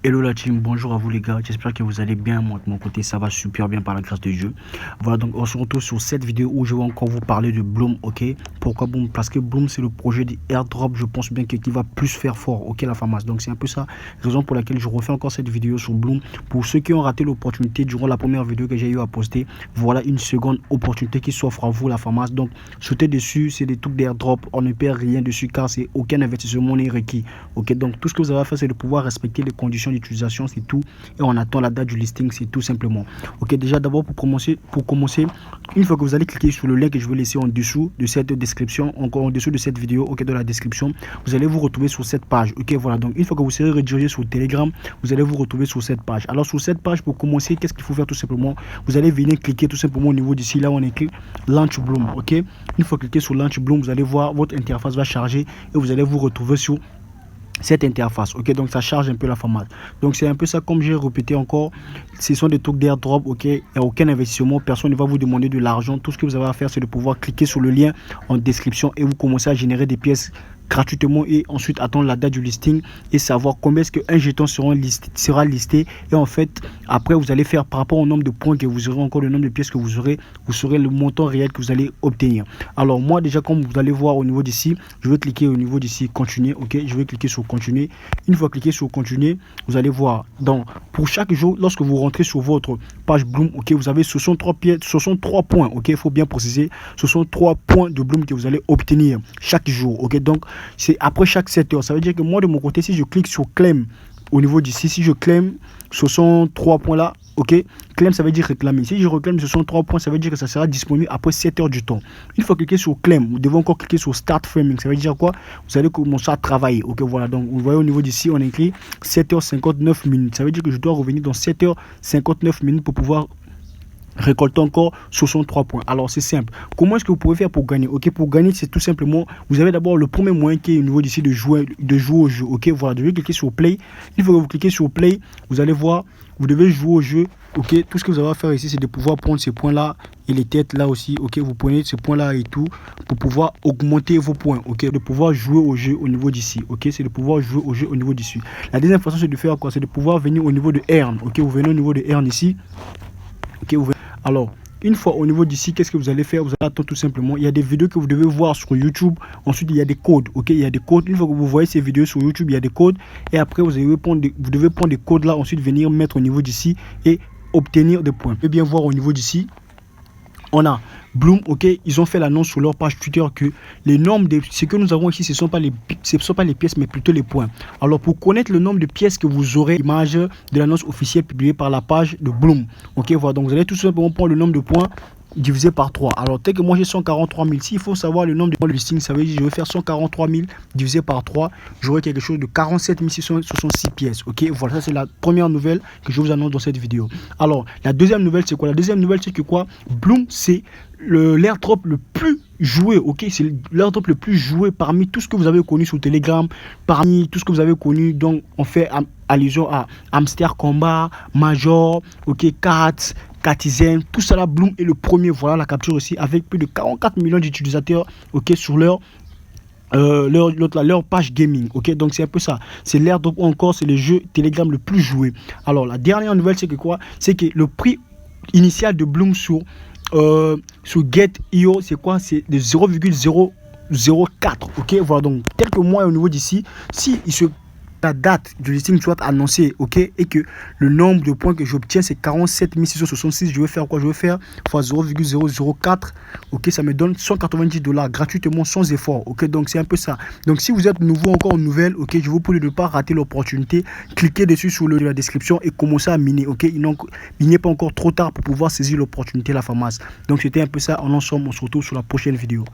Hello la team, bonjour à vous les gars, j'espère que vous allez bien. Moi de mon côté ça va super bien par la grâce de Dieu. Voilà, donc on se retrouve sur cette vidéo où je vais encore vous parler de Bloom. Ok, pourquoi Bloom? Parce que Bloom c'est le projet d'airdrop, je pense bien, qui va plus faire fort, ok, la pharmacie. Donc c'est un peu ça, raison pour laquelle je refais encore cette vidéo sur Bloom. Pour ceux qui ont raté l'opportunité durant la première vidéo que j'ai eu à poster, voilà une seconde opportunité qui s'offre à vous, la pharmacie. Donc sautez dessus, c'est des trucs d'airdrop, on ne perd rien dessus car c'est aucun investissement n'est requis. Ok, donc tout ce que vous avez à faire c'est de pouvoir respecter les conditions d'utilisation, c'est tout, et on attend la date du listing, c'est tout simplement. Ok, déjà d'abord pour commencer, une fois que vous allez cliquer sur le lien que je vais laisser en dessous de cette description, encore en dessous de cette vidéo, ok, dans la description, vous allez vous retrouver sur cette page. Ok, voilà, donc une fois que vous serez redirigé sur Telegram, vous allez vous retrouver sur cette page. Alors sur cette page, pour commencer, qu'est-ce qu'il faut faire? Tout simplement, vous allez venir cliquer tout simplement au niveau d'ici, là où on écrit Launch Bloom. Ok, une fois cliqué sur Launch Bloom, vous allez voir votre interface va charger et vous allez vous retrouver sur cette interface. Ok, donc ça charge un peu la format. Donc c'est un peu ça, comme j'ai répété encore, ce sont des trucs d'airdrop. Ok, il n'y a aucun investissement, personne ne va vous demander de l'argent. Tout ce que vous avez à faire c'est de pouvoir cliquer sur le lien en description et vous commencez à générer des pièces gratuitement et ensuite attendre la date du listing et savoir combien est-ce qu'un jeton sera listé. Et en fait après vous allez faire par rapport au nombre de points que vous aurez, encore le nombre de pièces que vous saurez le montant réel que vous allez obtenir. Alors moi déjà, comme vous allez voir au niveau d'ici, je vais cliquer au niveau d'ici continuer. Ok, je vais cliquer sur continuer. Une fois cliqué sur continuer, vous allez voir donc pour chaque jour, lorsque vous rentrez sur votre page Bloom, ok, vous avez 63 pièces, 63 points. Ok, il faut bien préciser, ce sont 3 points de Bloom que vous allez obtenir chaque jour. Ok, donc c'est après chaque 7 heures. Ça veut dire que moi de mon côté, si je clique sur claim au niveau d'ici, si je claim, ce sont 3 points là. Ok, claim ça veut dire réclamer. Si je réclame ce sont 3 points, ça veut dire que ça sera disponible après 7 heures du temps. Une fois cliquer sur claim, vous devez encore cliquer sur start framing. Ça veut dire quoi? Vous allez commencer à travailler. Ok, voilà, donc vous voyez au niveau d'ici on écrit 7h59 minutes. Ça veut dire que je dois revenir dans 7h59 minutes pour pouvoir récolter encore 63 points. Alors c'est simple. Comment est-ce que vous pouvez faire pour gagner? Ok, pour gagner c'est tout simplement, vous avez d'abord le premier moyen qui est au niveau d'ici de jouer au jeu. Ok, voilà, vous devez cliquer sur play. Une fois que vous cliquez sur play, vous allez voir, vous devez jouer au jeu. Ok, tout ce que vous avez à faire ici c'est de pouvoir prendre ces points là et les têtes là aussi. Ok, vous prenez ces points là et tout pour pouvoir augmenter vos points. Ok, de pouvoir jouer au jeu au niveau d'ici. Ok, c'est de pouvoir jouer au jeu au niveau d'ici. La deuxième façon c'est de faire quoi? C'est de pouvoir venir au niveau de earn. Ok, vous venez au niveau de earn ici. Ok, vous venez. Alors, une fois au niveau d'ici, qu'est-ce que vous allez faire? Vous allez attendre tout simplement. Il y a des vidéos que vous devez voir sur YouTube. Ensuite, il y a des codes. Ok, il y a des codes. Une fois que vous voyez ces vidéos sur YouTube, il y a des codes. Et après, vous devez prendre des codes là. Ensuite, venir mettre au niveau d'ici et obtenir des points. Vous pouvez bien voir au niveau d'ici. On a Bloom, ok, ils ont fait l'annonce sur leur page Twitter que les nombres de ce que nous avons ici, ce ne sont pas les pièces, mais plutôt les points. Alors pour connaître le nombre de pièces que vous aurez, image de l'annonce officielle publiée par la page de Bloom. Ok, voilà, donc vous allez tout simplement prendre le nombre de points divisé par 3. Alors tel que moi j'ai 143 000, s'il faut savoir le nombre de listings, ça veut dire que je vais faire 143 000 divisé par 3, j'aurai quelque chose de 47 666 pièces. Ok, voilà, ça c'est la première nouvelle que je vous annonce dans cette vidéo. Alors la deuxième nouvelle c'est quoi? La deuxième nouvelle c'est que quoi? Bloom c'est l'airdrop le plus joué. Ok, c'est l'airdrop le plus joué parmi tout ce que vous avez connu sur Telegram, parmi tout ce que vous avez connu. Donc on fait allusion à Hamster Combat, Major, ok, Cats, Catizen, tout ça là. Bloom est le premier. Voilà la capture aussi avec plus de 44 millions d'utilisateurs, ok, sur leur page gaming. Ok, donc c'est un peu ça, c'est l'airdrop ou encore c'est le jeu Telegram le plus joué. Alors la dernière nouvelle c'est que quoi? C'est que le prix initial de Bloom sur Get.io c'est quoi? C'est de 0,004. ok, voilà, donc tel que moi au niveau d'ici, si la date du listing soit annoncée, ok, et que le nombre de points que j'obtiens c'est 47 666, je vais faire quoi? Je vais faire fois 0,004, ok, ça me donne 190 $ gratuitement sans effort. Ok, donc c'est un peu ça. Donc si vous êtes nouveau, encore nouvelle, ok, je vous prie de ne pas rater l'opportunité, cliquez dessus sur la description et commencez à miner. Ok, il n'est pas encore trop tard pour pouvoir saisir l'opportunité, la pharmacie. Donc c'était un peu ça en ensemble. On se retrouve sur la prochaine vidéo.